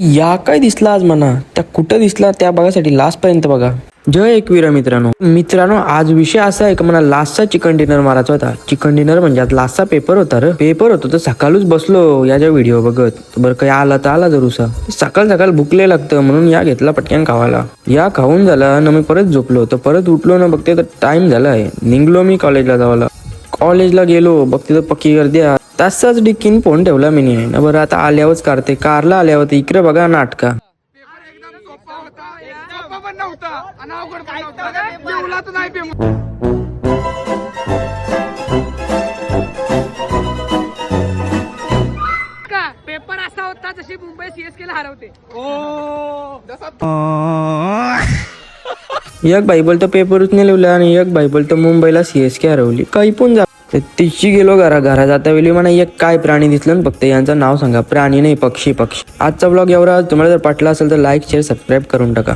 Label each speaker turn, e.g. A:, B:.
A: या काय दिसला आज म्हणा, त्या कुठं दिसला त्या बघासाठी लास्ट पर्यंत बघा. जय एकवीरा मित्रांनो आज विषय असा आहे की मला लास्टचा चिकन डिनर मारायचा होता. चिकन डिनर म्हणजे आज लास्टचा पेपर होता पेपर होतो तर सकाळूच बसलो याच्या व्हिडिओ बघत. बरं काही आला तर आला जरूसा. सकाळ भुकले लागतं म्हणून या घेतला पटकन खावायला. या खाऊन झाला ना मी परत झोपलो तर परत उठलो ना बघते तर टाइम झाला आहे. निघलो मी कॉलेजला जावाला. कॉलेजला गेलो बघते तर पक्की गर्दी. तसाच डिक्कीन फोन ठेवला मी नाही ना. बरं आता आल्यावरच काढते. कारला आल्यावर इकडे बघा नाटका.
B: पेपर असा होता जशी मुंबई सीएसके ला हरवते.
A: एक भाई बोलतो पेपरच नाही लिहिला आणि एक भाई बोलतो मुंबईला सीएसके हरवली. काही पण जा तिची गेलो घरा जाता वेळी म्हणा एक काय प्राणी दिसलं फक्त यांचं नाव सांगा. प्राणी नाही पक्षी. आजचा ब्लॉग एवढा. तुम्हाला जर पटला असेल तर लाईक शेअर सबस्क्राईब करून टाका.